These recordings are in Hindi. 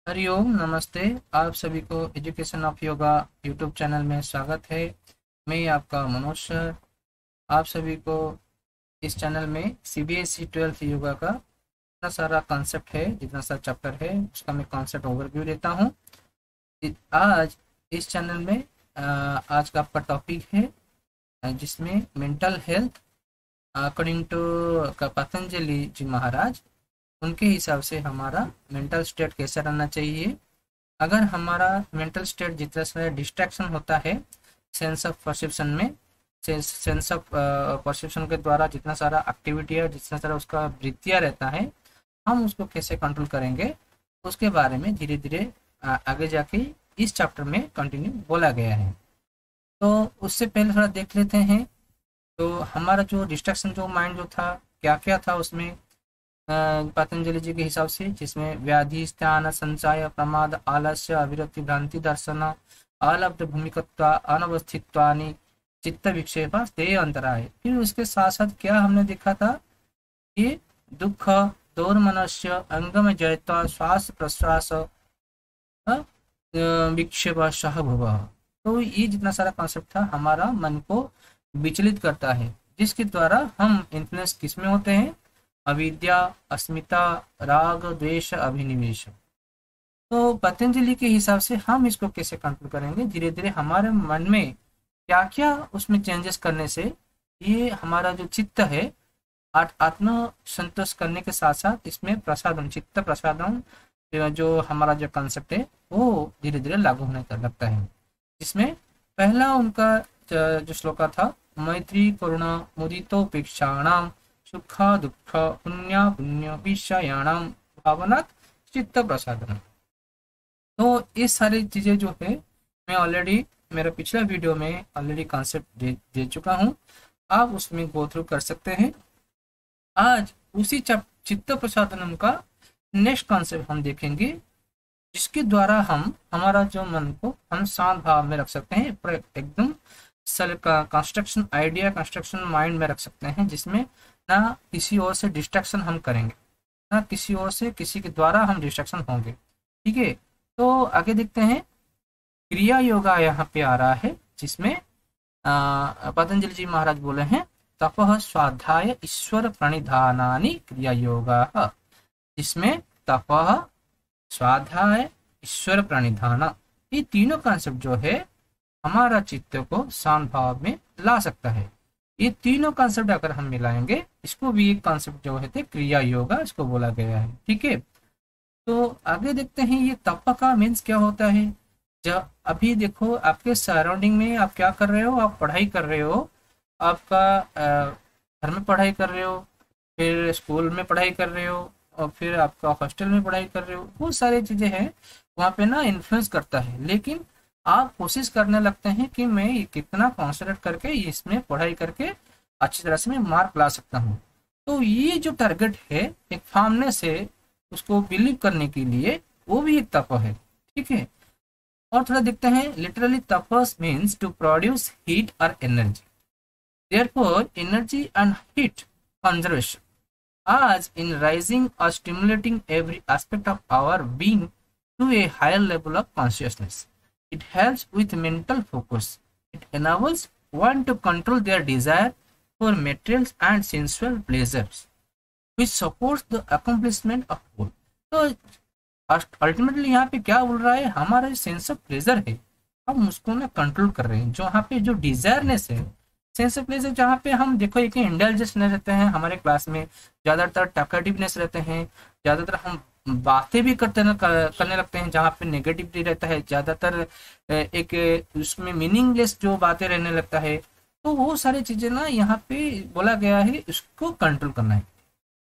हरिओम, नमस्ते। आप सभी को education of yoga YouTube channel में स्वागत है। मैं आपका मनोज सर। आप सभी को इस चैनल में सीबीएसई 12th योगा का जितना सारा कॉन्सेप्ट है, जितना सारा चैप्टर है, उसका मैं कॉन्सेप्ट ओवरव्यू देता हूँ। आज इस चैनल में आज का आपका टॉपिक है जिसमें mental health according to Patanjali ji Maharaj, उनके हिसाब से हमारा मेंटल स्टेट कैसा रहना चाहिए। अगर हमारा मेंटल स्टेट जितना सारा डिस्ट्रैक्शन होता है सेंस ऑफ परसेप्शन में, सेंस ऑफ परसेप्शन के द्वारा जितना सारा एक्टिविटी है, जितना सारा उसका वृत्तियाँ रहता है, हम उसको कैसे कंट्रोल करेंगे, उसके बारे में धीरे धीरे आगे जाके इस चैप्टर में कंटिन्यू बोला गया है। तो उससे पहले थोड़ा देख लेते हैं। तो हमारा जो डिस्ट्रैक्शन, जो माइंड जो था, क्या क्या था उसमें पतंजलि जी के हिसाब से, जिसमें व्याधि, स्थान, संचय, प्रमाद, आलस्य, अविरति, भ्रांति दर्शन, अलब्ध भूमिकत्व, अनवस्थित्वानि, चित्त विक्षेप, ते अंतराय। फिर उसके साथ साथ क्या हमने देखा था कि दुख, दौर्मनस्य, अंगम जयता, श्वास प्रश्वास, विक्षेप, सहभुव। तो ये जितना सारा कॉन्सेप्ट था हमारा मन को विचलित करता है, जिसके द्वारा हम इन्फ्लुएंस किस में होते हैं, अविद्या, अस्मिता, राग, द्वेष, अभिनिवेश। तो पतंजलि के हिसाब से हम इसको कैसे कंट्रोल करेंगे, धीरे धीरे हमारे मन में क्या क्या उसमें चेंजेस करने से ये हमारा जो चित्त है आत्म संतोष करने के साथ साथ इसमें प्रसादन, चित्त प्रसादन, जो हमारा जो कंसेप्ट है वो धीरे धीरे लागू होने लगता है। जिसमें पहला उनका जो श्लोका था, मैत्री करुणा मुदितोपेक्षाणाम सुख दुख पुण्य पुण्य विषयाणाम भावनात् चित्त प्रसादन। तो ये सारी चीजें जो है मैं ऑलरेडी मेरा पिछला वीडियो में ऑलरेडी कॉन्सेप्ट दे चुका हूँ, आप उसमें गो थ्रू कर सकते हैं। आज उसी चित्त प्रसादनम का नेक्स्ट कॉन्सेप्ट हम देखेंगे, जिसके द्वारा हम हमारा जो मन को हम शांत भाव में रख सकते हैं, एकदम कंस्ट्रक्शन आइडिया, कंस्ट्रक्शन माइंड में रख सकते हैं, जिसमें ना किसी और से डिस्ट्रैक्शन हम करेंगे, ना किसी और से किसी के द्वारा हम डिस्ट्रैक्शन होंगे। ठीक है, तो आगे देखते हैं। क्रिया योगा यहाँ पे आ रहा है, जिसमें पतंजलि जी महाराज बोले हैं, तपः स्वाध्याय ईश्वर प्रणिधानानि क्रिया योगा। जिसमें तपः, स्वाध्याय, ईश्वर प्रणिधान, ये तीनों कॉन्सेप्ट जो है हमारा चित्त को शांत भाव में ला सकता है। ये तीनों कॉन्सेप्ट अगर हम मिलाएंगे, इसको भी एक कॉन्सेप्ट जो है क्रिया योगा इसको बोला गया है। ठीक है, तो आगे देखते हैं ये तप का मीन्स क्या होता है। जब अभी देखो आपके सराउंडिंग में आप क्या कर रहे हो, आप पढ़ाई कर रहे हो, आपका घर में पढ़ाई कर रहे हो, फिर स्कूल में पढ़ाई कर रहे हो, और फिर आपका हॉस्टल में पढ़ाई कर रहे हो, बहुत सारी चीजें हैं वहाँ पे ना इन्फ्लुएंस करता है। लेकिन आप कोशिश करने लगते हैं कि मैं कितना कॉन्सेंट्रेट करके इसमें पढ़ाई करके अच्छी तरह से मैं मार्क ला सकता हूँ। तो ये जो टारगेट है एक फार्मनेस से उसको बिलीव करने के लिए, वो भी एक तप है। ठीक है, और थोड़ा देखते हैं। Literally tapas means to produce heat और energy, therefore energy and heat conservation as in rising or stimulating every aspect of our being to a higher level of consciousness. It helps with mental focus. It enables one to control their desire for materials and sensual pleasures, which supports the accomplishment of goal. तो अल्टीमेटली यहाँ पे क्या बोल रहा है, हमारा सेंस ऑफ प्लेजर है, हम उसको ना कंट्रोल कर रहे हैं। जो यहाँ पे जो डिजायरनेस है, सेंस ऑफ प्लेजर, जहाँ पे हम देखो एक इंडल्जेंस रहते हैं हमारे क्लास में, ज़्यादातर टॉकेटिवनेस रहते हैं, ज़्यादातर हम बातें भी करने लगते हैं जहाँ पे नेगेटिविटी रहता है, ज़्यादातर एक उसमें मीनिंगलेस जो बातें रहने लगता है। तो वो सारी चीज़ें ना यहाँ पे बोला गया है, इसको कंट्रोल करना है।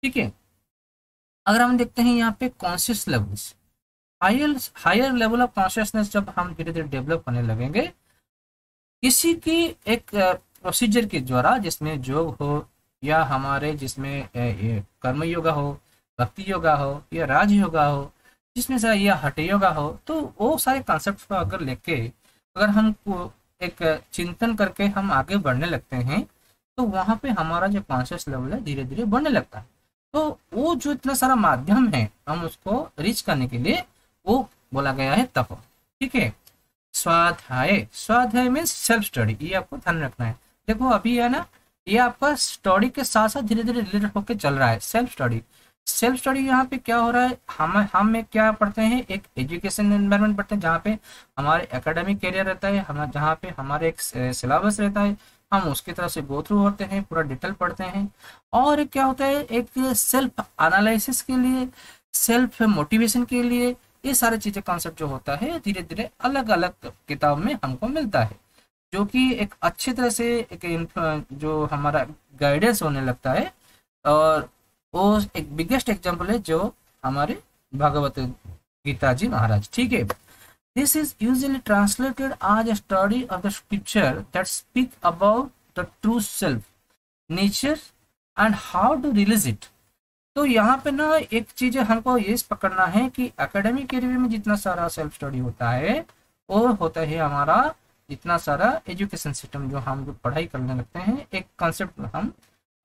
ठीक है, अगर हम देखते हैं यहाँ पे conscious levels, higher level of consciousness जब हम धीरे धीरे डेवलप करने लगेंगे, किसी की एक प्रोसीजर के द्वारा, जिसमें योग हो या हमारे जिसमें कर्म योगा हो, भक्ति योगा हो या राज योगा हो, जिसमें से या हठ योगा हो, तो वो सारे कॉन्सेप्ट को अगर लेके अगर हम एक चिंतन करके हम आगे बढ़ने लगते हैं, तो वहां पे हमारा जो कॉन्शियस लेवल है धीरे धीरे बढ़ने लगता है। तो वो जो इतना सारा माध्यम है हम उसको रीच करने के लिए वो बोला गया है तप। ठीक है। स्वाध्याय, स्वाध्याय मीन्स सेल्फ स्टडी, ये आपको ध्यान रखना है। देखो अभी है ना, ये आपका स्टडी के साथ साथ धीरे धीरे रिलेटेड होकर चल रहा है। सेल्फ स्टडी, सेल्फ स्टडी यहाँ पे क्या हो रहा है, हम क्या पढ़ते हैं, एक एजुकेशन एनवायरनमेंट पढ़ते हैं जहाँ पे हमारे एकेडमिक करियर रहता है, हम जहाँ पे हमारे एक सिलेबस रहता है, हम उसकी तरफ से गो थ्रू होते हैं, पूरा डिटेल पढ़ते हैं। और एक क्या होता है, एक सेल्फ एनालिसिस के लिए, सेल्फ मोटिवेशन के लिए, ये सारी चीजें कॉन्सेप्ट जो होता है धीरे धीरे अलग अलग किताब में हमको मिलता है, जो कि एक अच्छी तरह से एक जो हमारा गाइडेंस होने लगता है। और वो एक बिगेस्ट एग्जाम्पल है जो हमारे भगवत गीता जी महाराज। ठीक है। This is usually translated as a study of the scripture that speak about the true self, nature and how to release it. तो यहाँ पे ना एक चीज हमको ये पकड़ना है कि एकेडमिक एरिया में जितना सारा सेल्फ स्टडी होता है वो होता है हमारा जितना सारा एजुकेशन सिस्टम जो हम जो पढ़ाई करने लगते हैं, एक कॉन्सेप्ट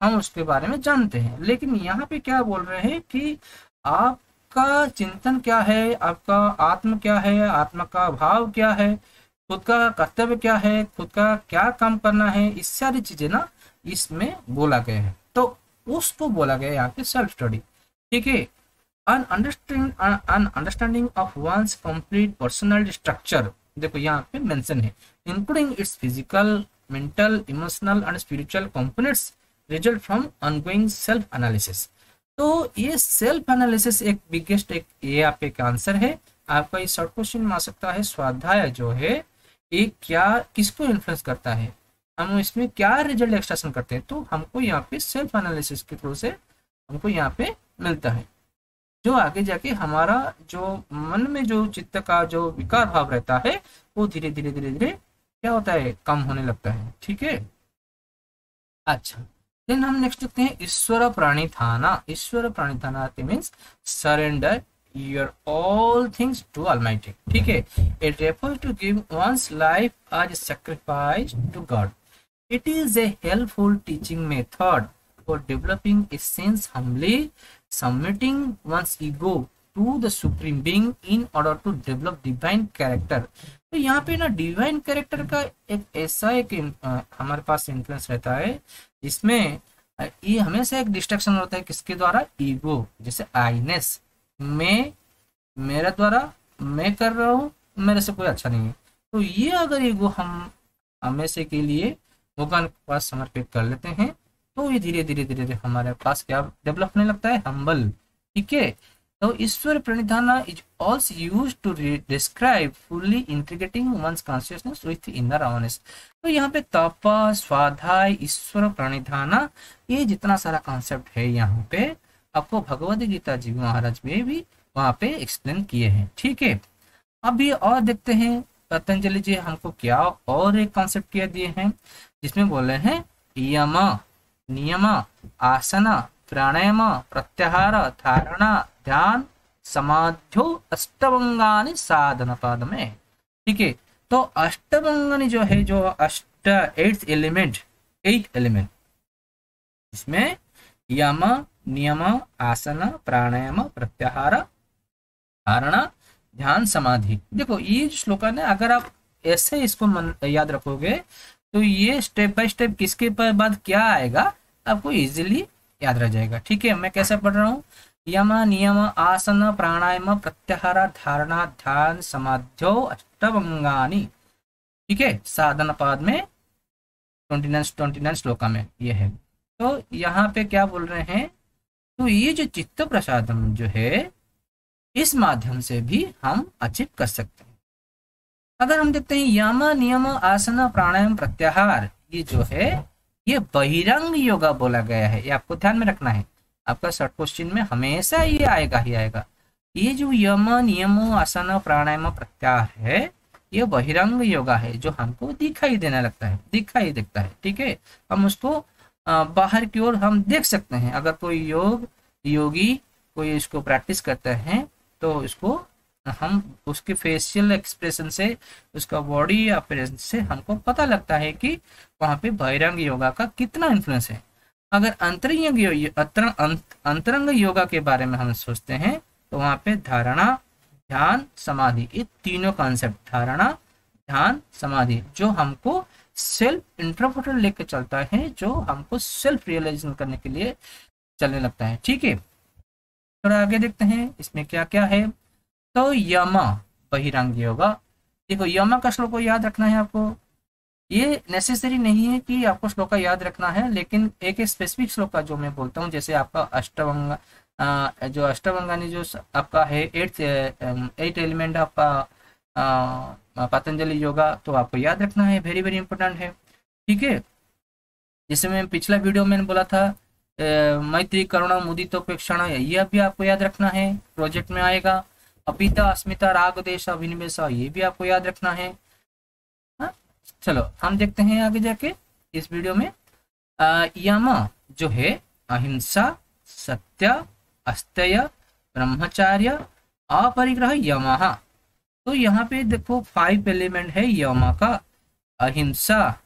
हम उसके बारे में जानते हैं। लेकिन यहाँ पे क्या बोल रहे हैं कि आपका चिंतन क्या है, आपका आत्म क्या है, आत्मा का भाव क्या है, खुद का कर्तव्य क्या है, खुद का क्या काम करना है, इस सारी चीजें ना इसमें बोला गया है। तो उसको बोला गया यहाँ पे सेल्फ स्टडी। ठीक है। An understanding of one's complete personal structure, देखो यहाँ पे मेंशन है, including its physical, mental, emotional and spiritual components result from ongoing self analysis. तो ये सेल्फ एनालिसिस एक बिगेस्ट एक ये आप एक आंसर है आपका। ये शॉर्ट क्वेश्चन में आ सकता है, स्वाध्याय जो है ये क्या किसको इन्फ्लुएंस करता है, हम इसमें क्या रिजल्ट एक्सट्रैक्शन करते हैं। तो हमको यहाँ पे सेल्फ एनालिसिस के थ्रू से हमको यहाँ पे मिलता है, जो आगे जाके हमारा जो मन में जो चित्त का जो विकार भाव रहता है वो धीरे धीरे धीरे धीरे क्या होता है, कम होने लगता है। ठीक है। अच्छा, देन हम नेक्स्ट देखते हैं Ishvara pranidhana. Ishvara pranidhana means surrender your all things to almighty. ठीक है। It refers to give one's life as sacrifice to God. It is a helpful teaching method for developing a sense humbly submitting one's ego to the supreme being in order to develop divine character। तो यहाँ पे ना डिवाइन कैरेक्टर का एक ऐसा एक हमारे पास इन्फ्लुएंस रहता है जिसमें ये हमेशा एक डिस्ट्रक्शन होता है किसके द्वारा, ईगो, जैसे आईनेस, मैं, मेरे द्वारा, मैं कर रहा हूँ, मेरे से कोई अच्छा नहीं है। तो ये अगर ईगो हम हमेशा के लिए भगवान के पास समर्पित कर लेते हैं तो ये धीरे धीरे धीरे धीरे हमारे पास क्या डेवलप होने लगता है, हम्बल। ठीक है। तो Ishvara pranidhana is also used to describe fully integrating one's consciousness with inner awareness. तो यहाँ पे तप, स्वाध्याय, ईश्वर प्रणिधाना, ये जितना सारा कॉन्सेप्ट है यहाँ पे आपको भगवद गीता जी महाराज में भी वहां पे एक्सप्लेन किए हैं। ठीक है। अभी और देखते हैं पतंजलि जी हमको क्या और एक कॉन्सेप्ट किया दिए हैं, जिसमें बोले हैं यम, नियम, आसन, प्राणायाम, प्रत्याहार, धारणा, ध्यान, समाध्यो अष्टभंगानि साधन पाद में। ठीक है। तो अष्टभंगानि जो है, जो एट एलिमेंट इसमें यम, नियम, आसन, प्राणायाम, प्रत्याहार, धारणा, ध्यान, समाधि। देखो ये श्लोक है, अगर आप ऐसे इसको याद रखोगे तो ये स्टेप बाय स्टेप किसके बाद क्या आएगा आपको इजीली याद रह जाएगा। ठीक है। मैं कैसे पढ़ रहा हूँ, यम, नियम, आसन, प्राणायाम, प्रत्याहार, धारणा, ध्यान, समाध्यो अष्टभंगानि। ठीक है। साधन पाद में 29 श्लोका में ये है। तो यहाँ पे क्या बोल रहे हैं, तो ये जो चित्त प्रसादम जो है इस माध्यम से भी हम अचीव कर सकते हैं। अगर हम देखते हैं यम, नियम, आसन, प्राणायाम, प्रत्याहार, ये जो है ये बहिरंग योगा बोला गया है। ये आपको ध्यान में रखना है, आपका शॉर्ट क्वेश्चन में हमेशा ये आएगा ही आएगा। ये जो यम, नियम, आसन, प्राणायाम, प्रत्याहार है ये बहिरंग योगा है जो हमको दिखाई देने लगता है, दिखाई दिखता है। ठीक है। हम उसको बाहर की ओर हम देख सकते हैं। अगर कोई योगी कोई इसको प्रैक्टिस करता है तो इसको हम उसके फेशियल एक्सप्रेशन से, उसका बॉडी अपेयरेंस से हमको पता लगता है कि वहाँ पे बहिरंग योगा का कितना इन्फ्लुएंस है। अगर अंतरंग योगा के बारे में हम सोचते हैं तो वहाँ पे धारणा, ध्यान, समाधि, ये तीनों कॉन्सेप्ट, धारणा, ध्यान, समाधि, जो हमको सेल्फ इंटरप्रेटर लेके चलता है, जो हमको सेल्फ रियलाइजेशन करने के लिए चलने लगता है। ठीक है, थोड़ा आगे देखते हैं इसमें क्या क्या है। तो यमा बहिरंग योगा, देखो यमा का श्लोक को याद रखना है आपको। ये नेसेसरी नहीं है कि आपको श्लोक का याद रखना है, लेकिन एक स्पेसिफिक श्लोक का जो मैं बोलता हूँ, जैसे आपका अष्टावंग, जो अष्टावंगानी जो आपका है एट एलिमेंट आपका पतंजलि योगा, तो आपको याद रखना है, वेरी वेरी इंपॉर्टेंट है। ठीक है, जैसे मैं पिछला वीडियो में बोला था मैत्री, करुणा, मुदितोपेक्षण, ये भी आपको याद रखना है, प्रोजेक्ट में आएगा। अपिता, अस्मिता, राग, देश, अभिनिवेश, ये भी आपको याद रखना है। हाँ, चलो हम देखते हैं आगे जाके इस वीडियो में। यम जो है अहिंसा, सत्य, अस्तेय, ब्रह्मचार्य, अपरिग्रह, यमः। तो यहाँ पे देखो 5 एलिमेंट है यम का। अहिंसा,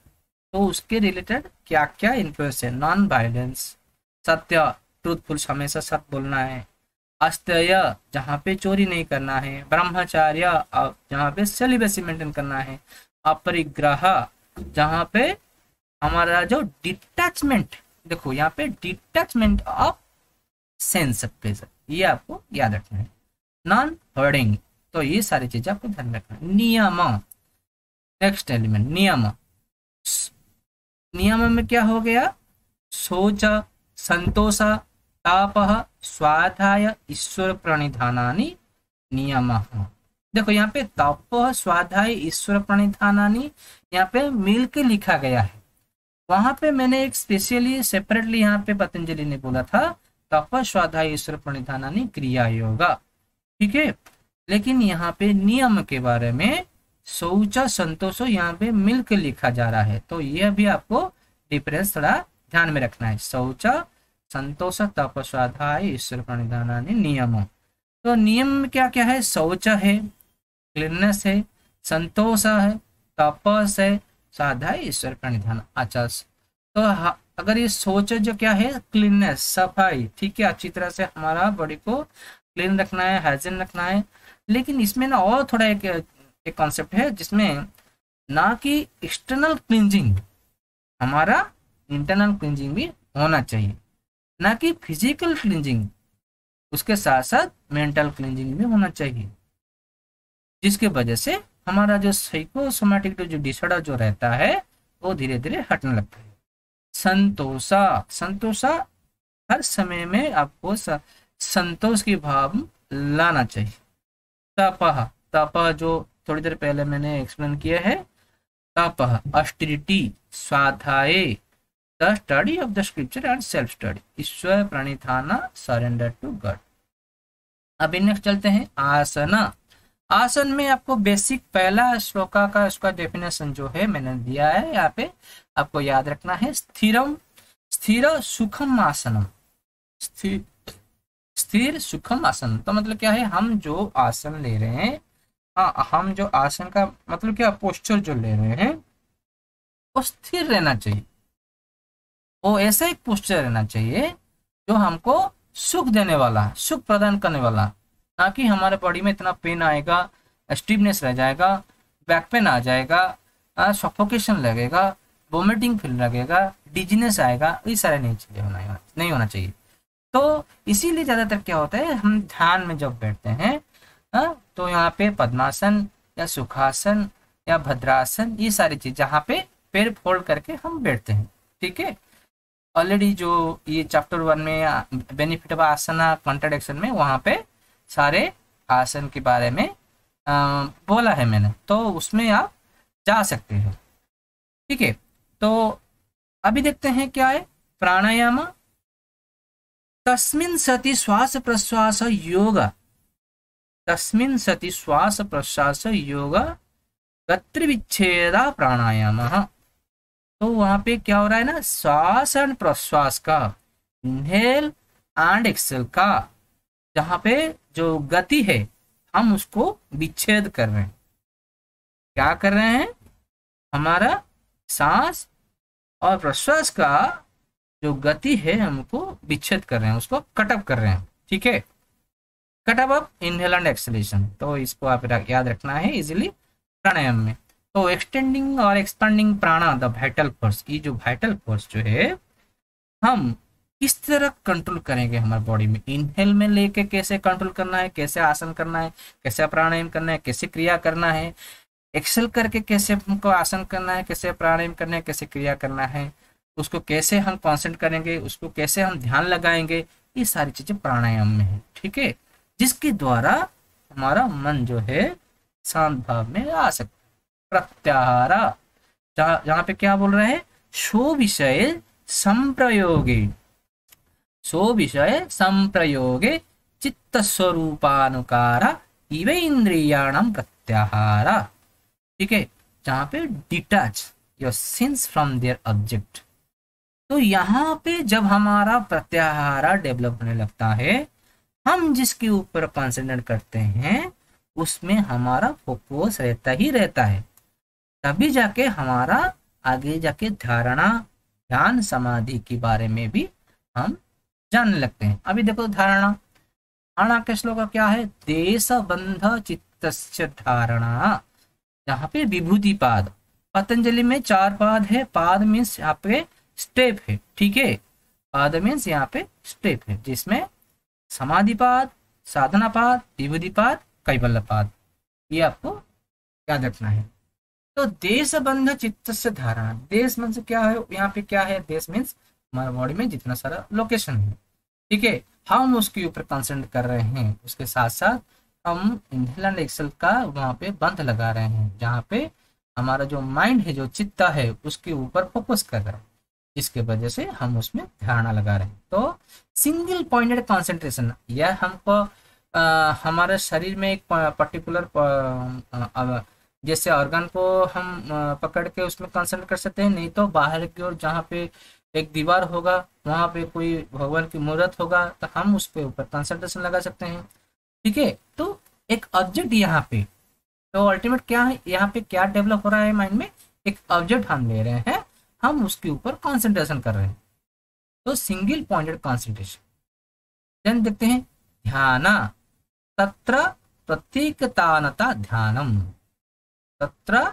तो उसके रिलेटेड क्या क्या इन्फ्लुएंस है, नॉन वायलेंस। सत्य, ट्रूथफुल, हमेशा सत्य बोलना है। अस्तेय, जहाँ पे चोरी नहीं करना है। ब्रह्मचार्य, जहाँ पे सेलिबेसी मेंटेन करना है। अपरिग्रह, जहाँ पे हमारा जो डिटैचमेंट, देखो यहाँ पे detachment of sense of pleasure, ये आपको याद रखना है। नॉन हर्डिंग, तो ये सारी चीजें आपको ध्यान रखना है। नियम, नेक्स्ट एलिमेंट नियम। नियम में क्या हो गया, शोच, संतोष, ताप, स्वाध्याय, ईश्वर प्रणिधानानि नियमः। देखो यहाँ पे तप, स्वाध्याय, ईश्वर प्रणिधानानि यहाँ पे मिल के लिखा गया है। वहां पे मैंने एक स्पेशली सेपरेटली यहाँ पे पतंजलि ने बोला था तप, स्वाध्याय, ईश्वर प्रणिधानानि क्रिया योगा। ठीक है, लेकिन यहाँ पे नियम के बारे में शौच, संतोष यहाँ पे मिल के लिखा जा रहा है, तो यह भी आपको डिफरेंस थोड़ा ध्यान में रखना है। शौच, संतोष, तप, स्वाध्याय, ईश्वर प्रणिधानानि नियम। तो नियम में क्या क्या है, शौच है, क्लीननेस है, संतोष है, तपस है, स्वाध्याय, ईश्वर प्रणिधान, आचार। तो अगर ये शौच जो क्या है, क्लीननेस, सफाई, ठीक है, अच्छी तरह से हमारा बॉडी को क्लीन रखना है, हाइजीन रखना है। लेकिन इसमें ना और थोड़ा एक कॉन्सेप्ट है, जिसमें ना कि एक्सटर्नल क्लींजिंग, हमारा इंटरनल क्लींजिंग भी होना चाहिए, ना कि फिजिकल क्लींजिंग, उसके साथ साथ मेंटल क्लींजिंग भी होना चाहिए, जिसके वजह से हमारा जो साइकोसोमैटिक जो डिसऑर्डर जो रहता है वो धीरे धीरे हटने लगता है। संतोषा, संतोषा हर समय में आपको संतोष की भाव लाना चाहिए। तपः, तपः जो थोड़ी देर पहले मैंने एक्सप्लेन किया है, tapah austerity, svadhyaya, the study of the scripture and self study, Ishvara pranidhana, surrender to God. अभी नेक्स्ट चलते हैं आसना। आसन में आपको बेसिक पहला श्लोका का उसका डेफिनेशन जो है मैंने दिया है, यहाँ पे आपको याद रखना है। स्थिरम, स्थिर सुखम आसनम, स्थिर सुखम आसन, तो मतलब क्या है, हम जो आसन ले रहे हैं, हाँ, हम जो आसन का मतलब क्या, पोस्चर जो ले रहे हैं वो स्थिर रहना चाहिए। वो ऐसा एक पोस्चर रहना चाहिए जो हमको सुख देने वाला, सुख प्रदान करने वाला, ना कि हमारे बॉडी में इतना पेन आएगा, स्टिफनेस रह जाएगा, बैक पेन आ जाएगा, सफोकेशन लगेगा, वोमिटिंग फील लगेगा, डिजीनेस आएगा, ये सारे नहीं होना चाहिए। तो इसीलिए ज़्यादातर क्या होता है, हम ध्यान में जब बैठते हैं तो यहाँ पे पद्मासन या सुखासन या भद्रासन, ये सारी चीज जहाँ पे पैर फोल्ड करके हम बैठते हैं। ठीक है, ऑलरेडी जो ये चैप्टर 1 में बेनिफिट ऑफ आसना कॉन्ट्रडिक्शन में वहाँ पे सारे आसन के बारे में बोला है मैंने, तो उसमें आप जा सकते हैं। ठीक है, तो अभी देखते हैं क्या है प्राणायाम। तस्मिन् सति श्वास प्रश्वास योग, तस्मिन् सति श्वास प्रश्वास योग गत्र विच्छेदा प्राणायाम। तो वहां पे क्या हो रहा है ना, श्वास एंड प्रश्वास का, इनहेल एंड एक्सेल का, जहाँ पे जो गति है, हम उसको विच्छेद कर रहे हैं। क्या कर रहे हैं? हमारा सांस और प्रश्वास का जो गति है हमको विच्छेद कर रहे हैं, उसको कटअप कर रहे हैं। ठीक है, cut up of inhale and exhalation. तो इसको आप याद रखना है इजीली प्राणायाम में। तो एक्सटेंडिंग और एक्सपांडिंग प्राणा द वाइटल फोर्स, ये जो वाइटल फोर्स जो है हम किस तरह कंट्रोल करेंगे हमारे बॉडी में। इनहेल में लेके कैसे कंट्रोल करना है, कैसे आसन करना है, कैसे प्राणायाम करना है, कैसे क्रिया करना है। एक्सेल करके कैसे हमको आसन करना है, कैसे प्राणायाम करना है, कैसे क्रिया करना है, उसको कैसे हम कॉन्सेंट्रेट करेंगे, उसको कैसे हम ध्यान लगाएंगे, ये सारी चीजें प्राणायाम में है। ठीक है, जिसके द्वारा हमारा मन जो है शांत भाव में आ सकता है। प्रत्याहारा, जहाँ पे क्या बोल रहे हैं? सो विषय संप्रयोगे, सो विषय संप्रयोगे चित्त स्वरूपानुकारा इव इंद्रियाणाम प्रत्याहारा। ठीक है, जहाँ पे detach your sense from their object. तो यहाँ पे जब हमारा प्रत्याहारा डेवलप होने लगता है, हम जिसके ऊपर कंसंट्रेट करते हैं उसमें हमारा फोकस रहता ही रहता है। तभी जाके हमारा आगे जाके धारणा, ध्यान, समाधि के बारे में भी हम जानने लगते हैं। अभी देखो धारणा, धारणा के श्लोक का क्या है? देश बंध चित्तस्य धारणा, यहाँ पे विभूति पाद। पतंजलि में 4 पाद है। पाद मीन्स यहाँ पे स्टेप है। ठीक है, पाद मीन्स यहाँ पे स्टेप है, जिसमें समाधि पाद, साधना पाद, विभूति पाद, कैवल्य पाद, ये आपको याद रखना है। तो देश बंध चित्त से धारणा, देश मीन्स क्या है? यहाँ पे क्या है? देश मीन्स हमारे बॉडी में जितना सारा लोकेशन है। ठीक है, हम उसके ऊपर कंसंट्रेट कर रहे हैं, उसके साथ साथ हम इनहेल एंड एक्सेल का वहाँ पे बंध लगा रहे हैं, जहाँ पे हमारा जो माइंड है, जो चित्ता है, उसके ऊपर फोकस कर रहा है, जिसके वजह से हम उसमें धारणा लगा रहे हैं। तो सिंगल पॉइंटेड कंसंट्रेशन, यह हमको हमारे शरीर में एक पर्टिकुलर जैसे ऑर्गन को हम पकड़ के उसमें कंसंट्रेट कर सकते हैं, नहीं तो बाहर की ओर जहाँ पे एक दीवार होगा, वहाँ पे कोई भगवान की मूर्त होगा, तो हम उसके ऊपर कंसंट्रेशन लगा सकते हैं। ठीक है, तो एक ऑब्जेक्ट यहाँ पे, तो अल्टीमेट क्या है, यहाँ पे क्या डेवलप हो रहा है माइंड में? एक ऑब्जेक्ट हम ले रहे हैं, हम उसके ऊपर कंसंट्रेशन कर रहे हैं। तो सिंगल पॉइंटेड कंसंट्रेशन। देन देखते हैं ध्याना, तत्र प्रतीकतानता ध्यानम, तत्र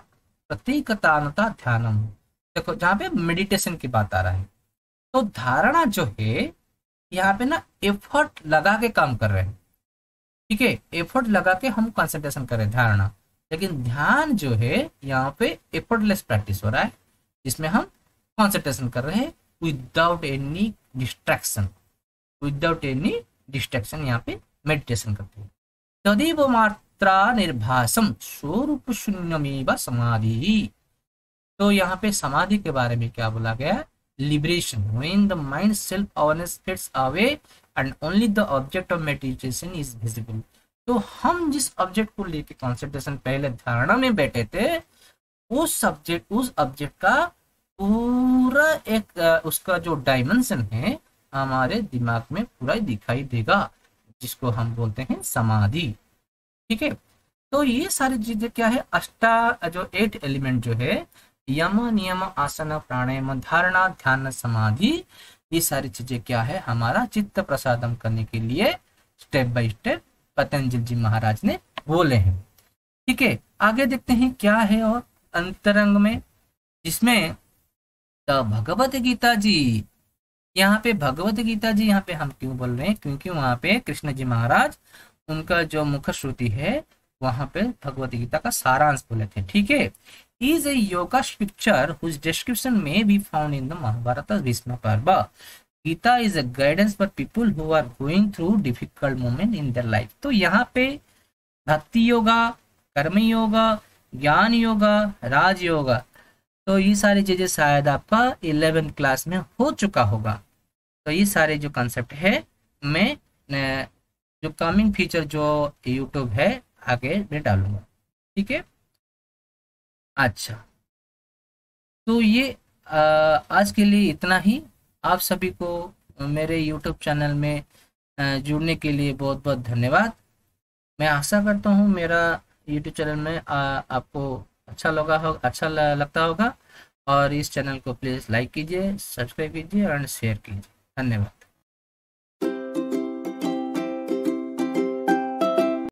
प्रतीकतानता ध्यानम। देखो जहाँ पे मेडिटेशन की बात आ रहा है, तो धारणा जो है यहाँ पे ना एफर्ट लगा के काम कर रहे हैं। ठीक है, एफर्ट लगा के हम कंसंट्रेशन कर रहे हैं धारणा। लेकिन ध्यान जो है यहाँ पे एफर्टलेस प्रैक्टिस हो रहा है, जिसमें हम कंसंट्रेशन कर रहे हैं without any distraction, without any distraction यहाँ पे मेडिटेशन करते हैं। तदेव मात्रा निर्भासम स्वरूप शून्यमेव समाधि। तो यहाँ पे समाधि के बारे में क्या बोला गया है? Liberation, when the mind self awareness fades away and only the object of meditation is visible. तो हम जिस ऑब्जेक्ट को लेके कंसंट्रेशन पहले धारणा में बैठे थे, उस ऑब्जेक्ट का पूरा एक उसका जो डायमेंशन है हमारे दिमाग में पूरा दिखाई देगा, जिसको हम बोलते हैं समाधि। ठीक है, तो ये सारी चीजें क्या है? जो 8 एलिमेंट जो है, यम, नियम, आसन, प्राणायाम, धारणा, ध्यान, समाधि, ये सारी चीजें क्या है? हमारा चित्त प्रसादम करने के लिए step by step Patanjali ji महाराज ने बोले हैं। ठीक है, आगे देखते हैं क्या है और अंतरंग में, जिसमें भगवत गीता जी, यहाँ पे भगवत गीता जी यहाँ पे हम क्यों बोल रहे हैं? क्योंकि वहाँ पे कृष्ण जी महाराज, उनका जो मुख श्रुति है, वहाँ पे भगवत गीता का सारांश बोले थे। ठीक है, is a yoga scripture whose description may be found in the Mahabharata Bhishma Parva. Gita is a guidance for people who are going through difficult moment in their life. तो यहाँ पे भक्ति योगा, कर्म योगा, ज्ञान योगा, राज योगा, तो ये सारी चीजें शायद आपका 11th क्लास में हो चुका होगा। तो ये सारे जो कंसेप्ट है, मैं जो कमिंग फीचर जो यूट्यूब है आगे मैं डालूंगा। ठीक है, अच्छा, तो ये आज के लिए इतना ही। आप सभी को मेरे YouTube चैनल में जुड़ने के लिए बहुत बहुत धन्यवाद। मैं आशा करता हूँ मेरा यूट्यूब चैनल में आपको अच्छा लगता होगा। और इस चैनल को प्लीज़ लाइक कीजिए, सब्सक्राइब कीजिए और शेयर कीजिए। धन्यवाद।